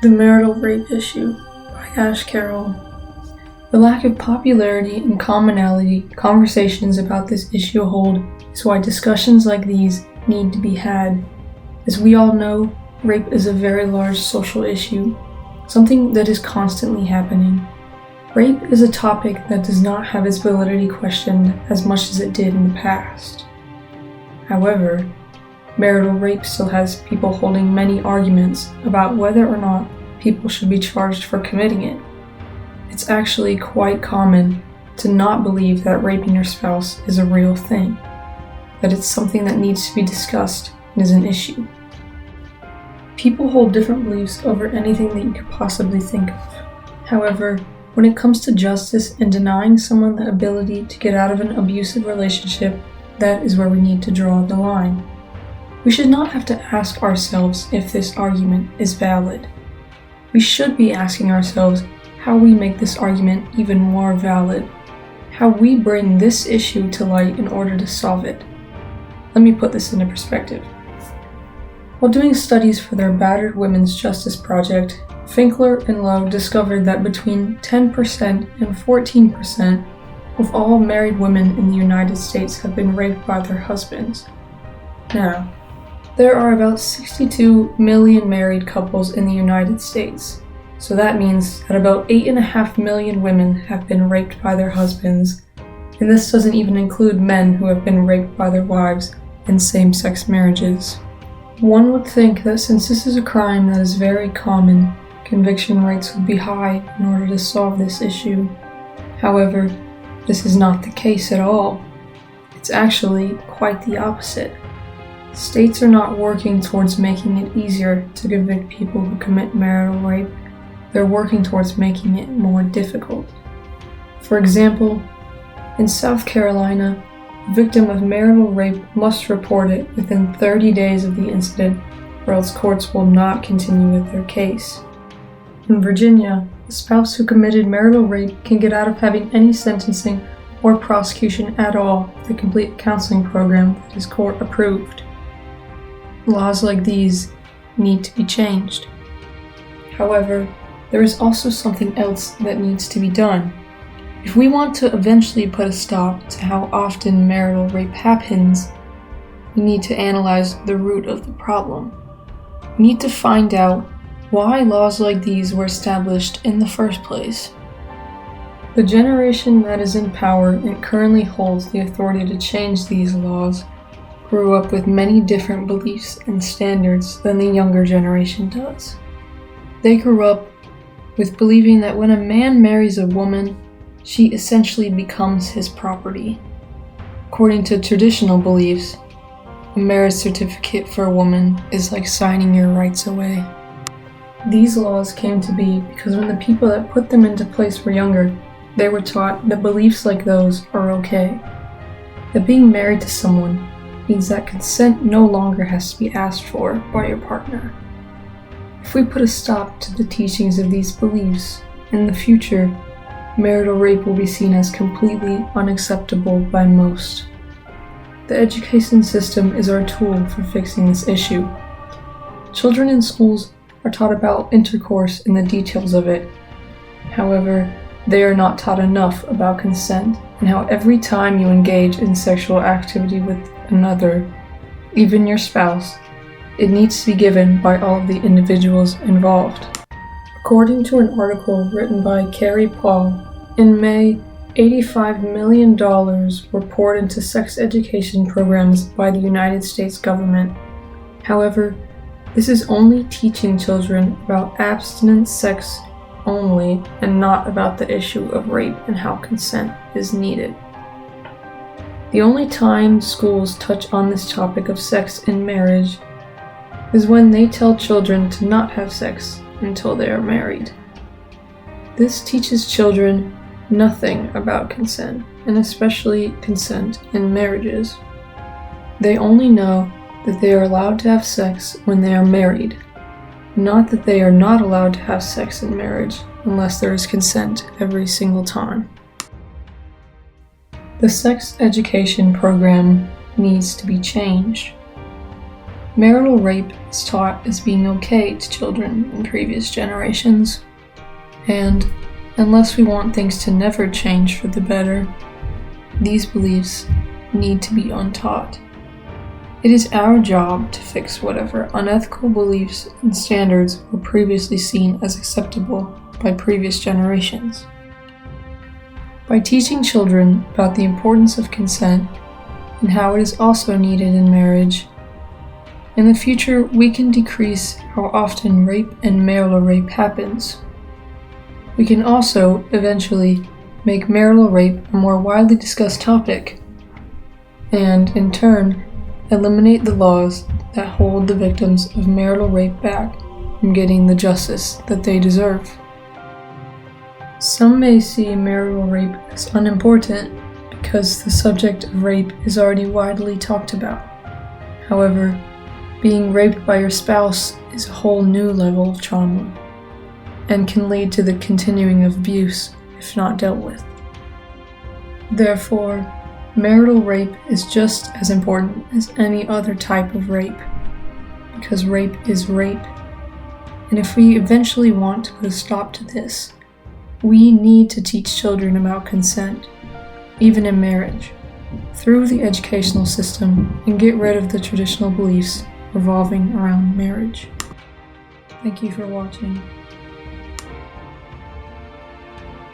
The Marital Rape Issue by Carroll. The lack of popularity and commonality conversations about this issue hold is why discussions like these need to be had. As we all know, rape is a very large social issue, something that is constantly happening. Rape is a topic that does not have its validity questioned as much as it did in the past. However, marital rape still has people holding many arguments about whether or not people should be charged for committing it. It's actually quite common to not believe that raping your spouse is a real thing, that it's something that needs to be discussed and is an issue. People hold different beliefs over anything that you could possibly think of. However, when it comes to justice and denying someone the ability to get out of an abusive relationship, that is where we need to draw the line. We should not have to ask ourselves if this argument is valid. We should be asking ourselves how we make this argument even more valid, how we bring this issue to light in order to solve it. Let me put this into perspective. While doing studies for their Battered Women's Justice Project, Finkler and Lowe discovered that between 10% and 14% of all married women in the United States have been raped by their husbands. Now, there are about 62 million married couples in the United States. So that means that about 8.5 million women have been raped by their husbands, and this doesn't even include men who have been raped by their wives in same-sex marriages. One would think that since this is a crime that is very common, conviction rates would be high in order to solve this issue. However, this is not the case at all. It's actually quite the opposite. States are not working towards making it easier to convict people who commit marital rape. They're working towards making it more difficult. For example, in South Carolina, a victim of marital rape must report it within 30 days of the incident, or else courts will not continue with their case. In Virginia, a spouse who committed marital rape can get out of having any sentencing or prosecution at all if they complete a counseling program that is court approved. Laws like these need to be changed. However, there is also something else that needs to be done. If we want to eventually put a stop to how often marital rape happens, we need to analyze the root of the problem. We need to find out why laws like these were established in the first place. The generation that is in power and currently holds the authority to change these laws grew up with many different beliefs and standards than the younger generation does. They grew up with believing that when a man marries a woman, she essentially becomes his property. According to traditional beliefs, a marriage certificate for a woman is like signing your rights away. These laws came to be because when the people that put them into place were younger, they were taught that beliefs like those are okay. That being married to someone means that consent no longer has to be asked for by your partner. If we put a stop to the teachings of these beliefs, in the future, marital rape will be seen as completely unacceptable by most. The education system is our tool for fixing this issue. Children in schools are taught about intercourse and the details of it. However, they are not taught enough about consent and how every time you engage in sexual activity with another, even your spouse, it needs to be given by all of the individuals involved. According to an article written by Carrie Paul, in May, $85 million were poured into sex education programs by the United States government. However, this is only teaching children about abstinent sex only and not about the issue of rape and how consent is needed. The only time schools touch on this topic of sex and marriage is when they tell children to not have sex until they are married. This teaches children nothing about consent, and especially consent in marriages. They only know that they are allowed to have sex when they are married, not that they are not allowed to have sex in marriage unless there is consent every single time. The sex education program needs to be changed. Marital rape is taught as being okay to children in previous generations, and unless we want things to never change for the better, these beliefs need to be untaught. It is our job to fix whatever unethical beliefs and standards were previously seen as acceptable by previous generations. By teaching children about the importance of consent and how it is also needed in marriage, in the future we can decrease how often rape and marital rape happens. We can also, eventually, make marital rape a more widely discussed topic, and, in turn, eliminate the laws that hold the victims of marital rape back from getting the justice that they deserve. Some may see marital rape as unimportant because the subject of rape is already widely talked about. However, being raped by your spouse is a whole new level of trauma and can lead to the continuing of abuse if not dealt with. Therefore, marital rape is just as important as any other type of rape, because rape is rape. And if we eventually want to put a stop to this, we need to teach children about consent, even in marriage, through the educational system, and get rid of the traditional beliefs revolving around marriage. Thank you for watching.